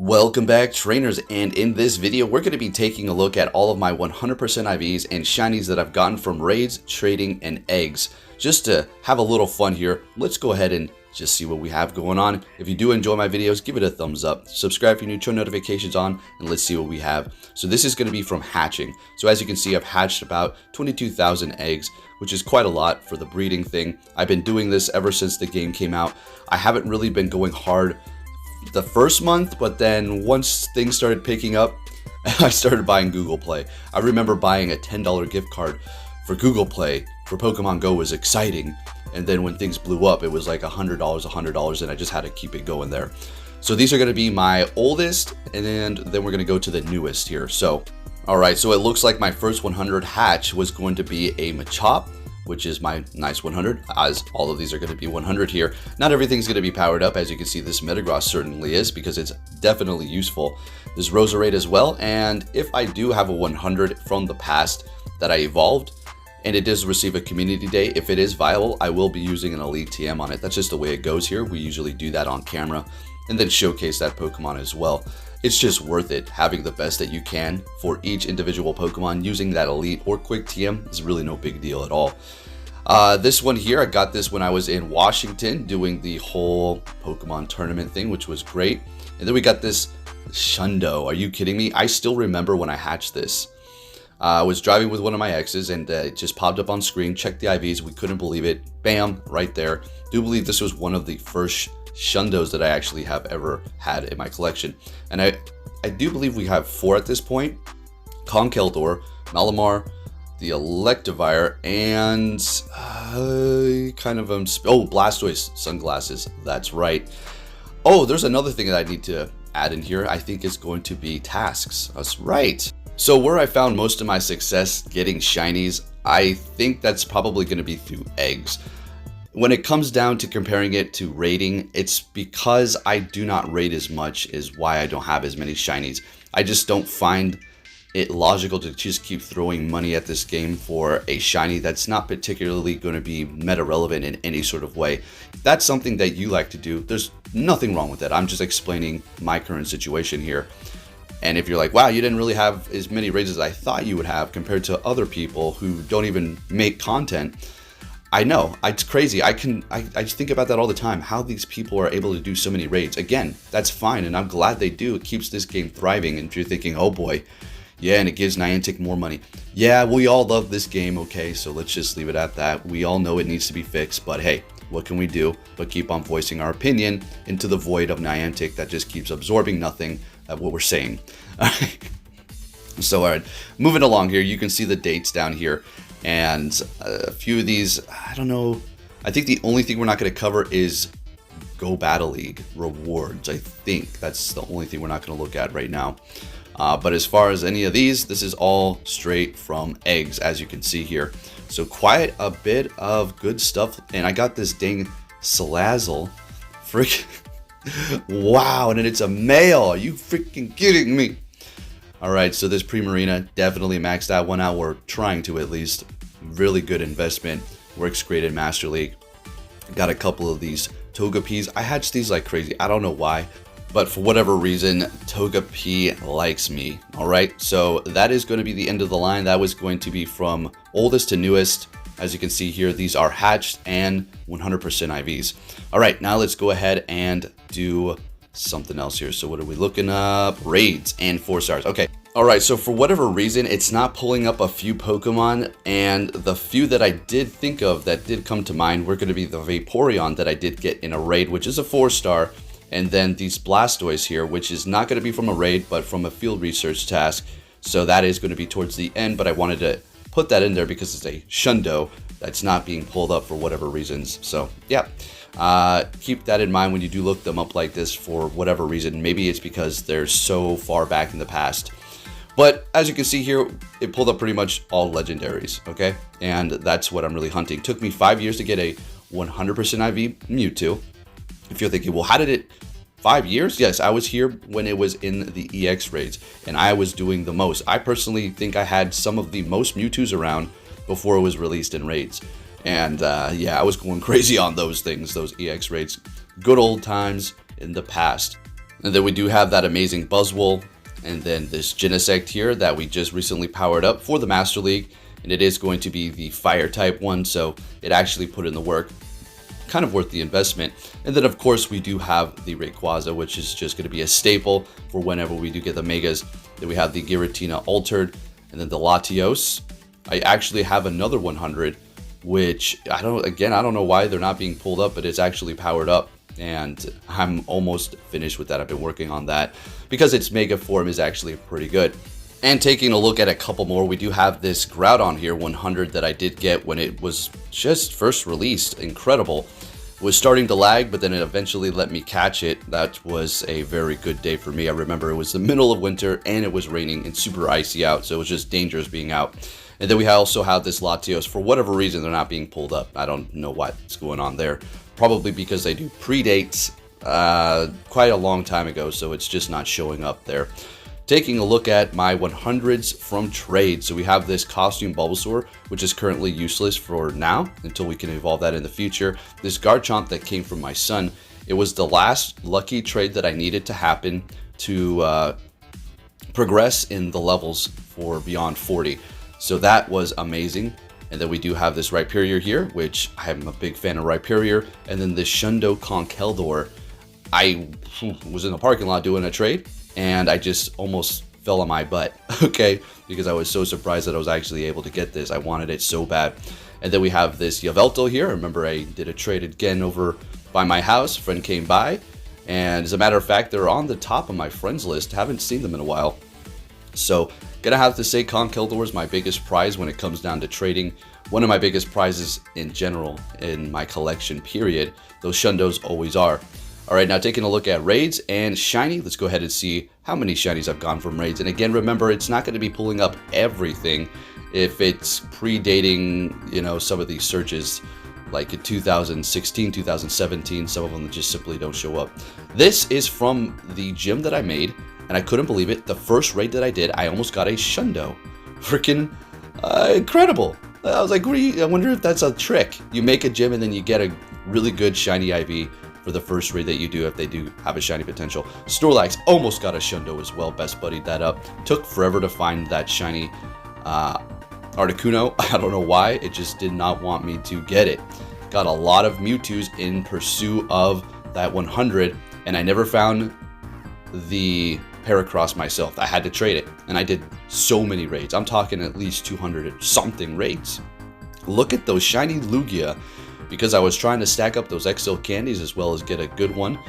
Welcome back, trainers, and in this video we're going to be taking a look at all of my 100% IVs and shinies that I've gotten from raids, trading, and eggs. Just to have a little fun here, let's go ahead and just see what we have going on. If you do enjoy my videos, give it a thumbs up, subscribe if you're new, turn notifications on, and let's see what we have. So this is going to be from hatching. So as you can see, I've hatched about 22,000 eggs, which is quite a lot for the breeding thing. I've been doing this ever since the game came out. I haven't really been going hard the first month, but then once things started picking up, I started buying Google Play. I remember buying a $10 gift card for Google Play for Pokemon Go was exciting, and then when things blew up, it was like $100, and I just had to keep it going there. So these are going to be my oldest, and then we're going to go to the newest here. So, all right, so it looks like my first 100 hatch was going to be a Machop, which is my nice 100, as all of these are going to be 100 here. Not everything's going to be powered up. As you can see, this Metagross certainly is, because it's definitely useful. There's Roserade as well, and if I do have a 100 from the past that I evolved, and it does receive a community day, if it is viable, I will be using an Elite TM on it. That's just the way it goes here. We usually do that on camera, and then showcase that Pokemon as well. It's just worth it having the best that you can for each individual Pokemon. Using that Elite or Quick TM is really no big deal at all. This one here, I got this when I was in Washington doing the whole Pokemon tournament thing, which was great. And then we got this Shundo. Are you kidding me? I still remember when I hatched this. I was driving with one of my exes, and it just popped up on screen. Checked the IVs. We couldn't believe it. Bam, right there. Do believe this was one of the first Shundos that I actually have ever had in my collection. And I do believe we have 4 at this point. Conkeldurr, Malamar, the Electivire, and Blastoise sunglasses. That's right. Oh, there's another thing that I need to add in here. I think it's going to be tasks. That's right. So where I found most of my success getting shinies, I think that's probably going to be through eggs. When it comes down to comparing it to raiding, it's because I do not raid as much is why I don't have as many shinies. I just don't find it logical to just keep throwing money at this game for a shiny that's not particularly going to be meta relevant in any sort of way. If that's something that you like to do, there's nothing wrong with that. I'm just explaining my current situation here. And if you're like, wow, you didn't really have as many raids as I thought you would have compared to other people who don't even make content, I know, it's crazy. I think about that all the time, how these people are able to do so many raids. Again, that's fine, and I'm glad they do. It keeps this game thriving. And if you're thinking, oh boy, yeah, and it gives Niantic more money. Yeah, we all love this game, okay, so let's just leave it at that. We all know it needs to be fixed, but hey, what can we do but keep on voicing our opinion into the void of Niantic that just keeps absorbing nothing of what we're saying. So, all right, moving along here, you can see the dates down here. And a few of these, I don't know. I think the only thing we're not going to cover is Go Battle League rewards. I think that's the only thing we're not going to look at right now. But as far as any of these, this is all straight from eggs, as you can see here. So quite a bit of good stuff. And I got this dang Salazzle. Frick. Wow, and then it's a male. Are you freaking kidding me? Alright, so this Primarina, definitely maxed that one out. We're trying to, at least. Really good investment. Works great in Master League. Got a couple of these Togepi's. I hatched these like crazy. I don't know why, but for whatever reason, Togepi likes me. Alright, so that is going to be the end of the line. That was going to be from oldest to newest. As you can see here, these are hatched and 100% IVs. Alright, now let's go ahead and do something else here. So what are we looking up? Raids and 4 stars. Okay. Alright, so for whatever reason, it's not pulling up a few Pokemon, and the few that I did think of that did come to mind were going to be the Vaporeon that I did get in a raid, which is a 4-star, and then these Blastoise here, which is not going to be from a raid, but from a field research task. So that is going to be towards the end, but I wanted to put that in there because it's a Shundo that's not being pulled up for whatever reasons. So yeah. Keep that in mind when you do look them up like this for whatever reason. Maybe it's because they're so far back in the past. But as you can see here, it pulled up pretty much all legendaries, okay? And that's what I'm really hunting. Took me 5 years to get a 100% IV Mewtwo. If you're thinking, well, how did it... 5 years? Yes, I was here when it was in the EX raids, and I was doing the most. I personally think I had some of the most Mewtwo's around before it was released in raids. And yeah, I was going crazy on those things, those EX raids. Good old times in the past. And then we do have that amazing Buzzwole, and then this Genesect here that we just recently powered up for the Master League, and it is going to be the fire type one, so it actually put in the work. Kind of worth the investment. And then of course we do have the Rayquaza, which is just going to be a staple for whenever we do get the Megas. Then we have the Giratina Altered, and then the Latios. I actually have another 100, which I don't know why they're not being pulled up, but it's actually powered up, and I'm almost finished with that. I've been working on that because its Mega form is actually pretty good. And taking a look at a couple more, we do have this Groudon here, 100, that I did get when it was just first released. Incredible. Was starting to lag, but then it eventually let me catch it. That was a very good day for me. I remember it was the middle of winter and it was raining and super icy out, so it was just dangerous being out. And then we also have this Latios. For whatever reason, they're not being pulled up. I don't know what's going on there. Probably because they do predates quite a long time ago, so it's just not showing up there. Taking a look at my 100s from trade. So we have this costume Bulbasaur, which is currently useless for now until we can evolve that in the future. This Garchomp that came from my son. It was the last lucky trade that I needed to happen to progress in the levels for beyond 40. So that was amazing. And then we do have this Rhyperior here, which I'm a big fan of Rhyperior. And then this Shundo Conkeldurr. I was in the parking lot doing a trade, and I just almost fell on my butt, okay? Because I was so surprised that I was actually able to get this. I wanted it so bad. And then we have this Yveltal here. Remember, I did a trade again over by my house. Friend came by, and as a matter of fact, they're on the top of my friends list. Haven't seen them in a while. So, gonna have to say Conkeldurr is my biggest prize when it comes down to trading. One of my biggest prizes in general in my collection, period. Those Shundos always are. Alright, now taking a look at raids and shiny, let's go ahead and see how many shinies I've gone from raids. And again, remember, it's not going to be pulling up everything if it's predating, you know, some of these searches like in 2016, 2017, some of them just simply don't show up. This is from the gym that I made, and I couldn't believe it. The first raid that I did, I almost got a Shundo. Freaking incredible. I was like, I wonder if that's a trick. You make a gym and then you get a really good shiny IV for the first raid that you do if they do have a shiny potential. Snorlax almost got a Shundo as well, best buddied that up. Took forever to find that shiny Articuno. I don't know why, it just did not want me to get it. Got a lot of Mewtwo's in pursuit of that 100, and I never found the Heracross myself. I had to trade it, and I did so many raids. I'm talking at least 200 something raids. Look at those shiny Lugia. Because I was trying to stack up those XL candies as well as get a good one,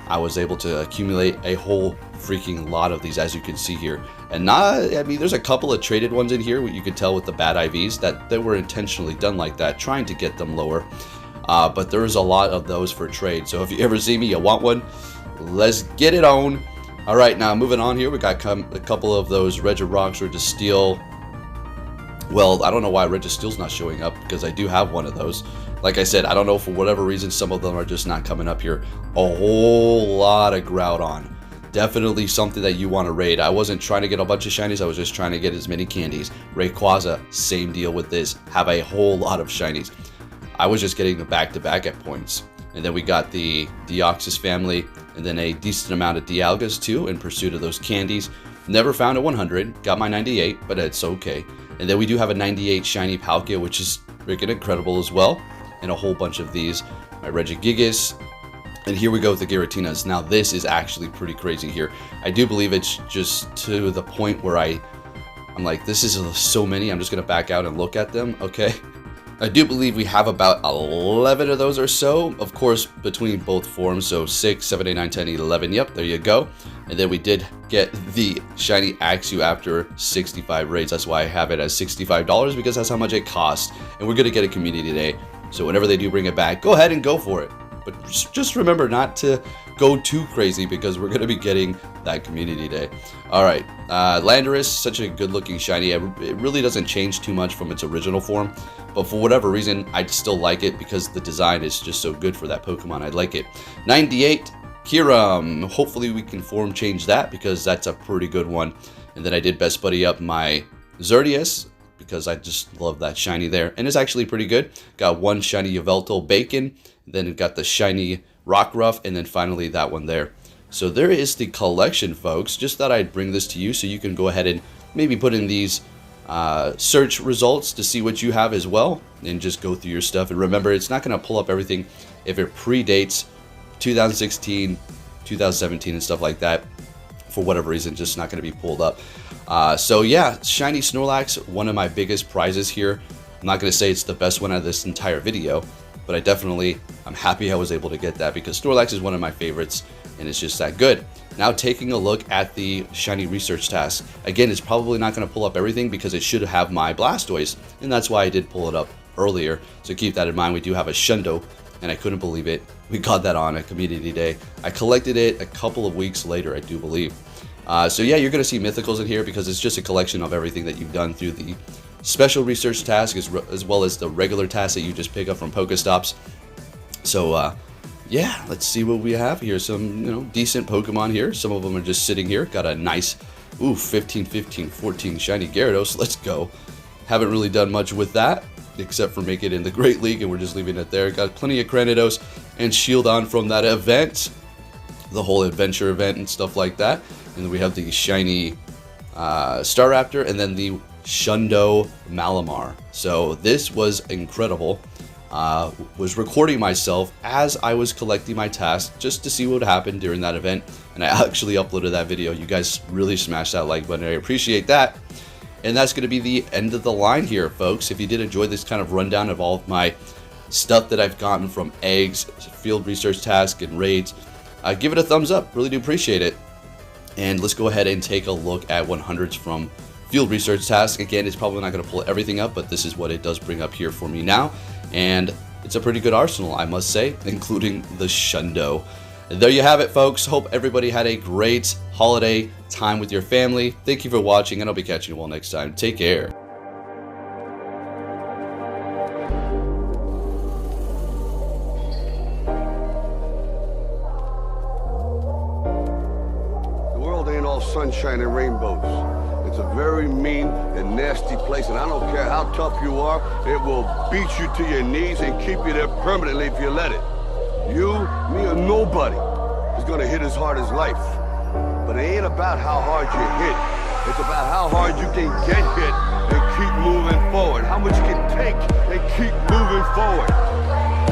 I was able to accumulate a whole freaking lot of these, as you can see here. And I mean, there's a couple of traded ones in here, you could tell with the bad IVs that they were intentionally done like that, trying to get them lower. But there's a lot of those for trade. So if you ever see me, you want one, let's get it on. All right, now moving on here, we got a couple of those Regirock, Registeel. Well, I don't know why Registeel's not showing up, because I do have one of those. Like I said, I don't know, for whatever reason, some of them are just not coming up here. A whole lot of Groudon. Definitely something that you want to raid. I wasn't trying to get a bunch of shinies, I was just trying to get as many candies. Rayquaza, same deal with this. Have a whole lot of shinies. I was just getting the back-to-back at points. And then we got the Deoxys family, and then a decent amount of Dialgas too, in pursuit of those candies. Never found a 100, got my 98, but it's okay. And then we do have a 98 shiny Palkia, which is freaking incredible as well. And a whole bunch of these. My Regigigas. And here we go with the Giratinas. Now this is actually pretty crazy here. I do believe it's just to the point where I'm like, this is so many, I'm just going to back out and look at them, okay? I do believe we have about 11 of those or so, of course, between both forms. So 6, 7, 8, 9, 10, 11, yep, there you go. And then we did get the shiny Axew after 65 raids. That's why I have it as $65, because that's how much it costs. And we're going to get a community day. So whenever they do bring it back, go ahead and go for it. But just remember not to go too crazy, because we're going to be getting that community day. Alright, Landorus, such a good looking shiny. It really doesn't change too much from its original form. But for whatever reason, I still like it because the design is just so good for that Pokemon. I like it. 98, Kyurem. Hopefully we can form change that, because that's a pretty good one. And then I did best buddy up my Xerneas, because I just love that shiny there. And it's actually pretty good. Got one shiny Yveltal Bacon, then got the shiny Rockruff, and then finally that one there. So there is the collection, folks. Just thought I'd bring this to you so you can go ahead and maybe put in these search results to see what you have as well, and just go through your stuff. And remember, it's not going to pull up everything if it predates 2016, 2017 and stuff like that. For whatever reason, just not going to be pulled up. So yeah, shiny Snorlax, one of my biggest prizes here. I'm not going to say it's the best one out of this entire video, but I'm happy I was able to get that, because Snorlax is one of my favorites and it's just that good. Now taking a look at the shiny research task. Again, it's probably not going to pull up everything because it should have my Blastoise, and that's why I did pull it up earlier. So keep that in mind. We do have a Shundo, and I couldn't believe it. We got that on a community day. I collected it a couple of weeks later, I do believe. So yeah, you're going to see mythicals in here because it's just a collection of everything that you've done through the special research task as well as the regular tasks that you just pick up from Pokestops. So yeah, let's see what we have here. Some, decent Pokemon here. Some of them are just sitting here. Got a nice, 15, 15, 14 shiny Gyarados. Let's go. Haven't really done much with that, except for make it in the Great League, and we're just leaving it there. Got plenty of Cranidos and Shieldon from that event, the whole adventure event and stuff like that. And then we have the shiny Staraptor, and then the Shundo Malamar. So this was incredible. Was recording myself as I was collecting my task just to see what happened during that event, and I actually uploaded that video. You guys really smashed that like button. I appreciate that. And that's going to be the end of the line here, folks. If you did enjoy this kind of rundown of all of my stuff that I've gotten from eggs, field research task, and raids, give it a thumbs up. Really do appreciate it. And let's go ahead and take a look at 100s from field research task. Again, it's probably not going to pull everything up, but this is what it does bring up here for me now. And it's a pretty good arsenal, I must say, including the Shundo. And there you have it, folks. Hope everybody had a great holiday time with your family. Thank you for watching, and I'll be catching you all next time. Take care. The world ain't all sunshine and rainbows. It's a very mean and nasty place, and I don't care how tough you are, it will beat you to your knees and keep you there permanently if you let it. You, me, or nobody is gonna hit as hard as life. But it ain't about how hard you hit. It's about how hard you can get hit and keep moving forward. How much you can take and keep moving forward.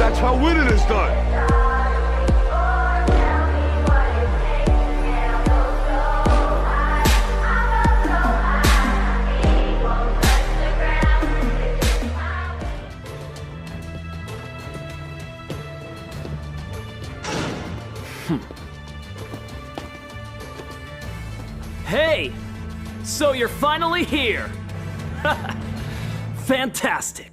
That's how winning is done. Hey! So you're finally here! Fantastic!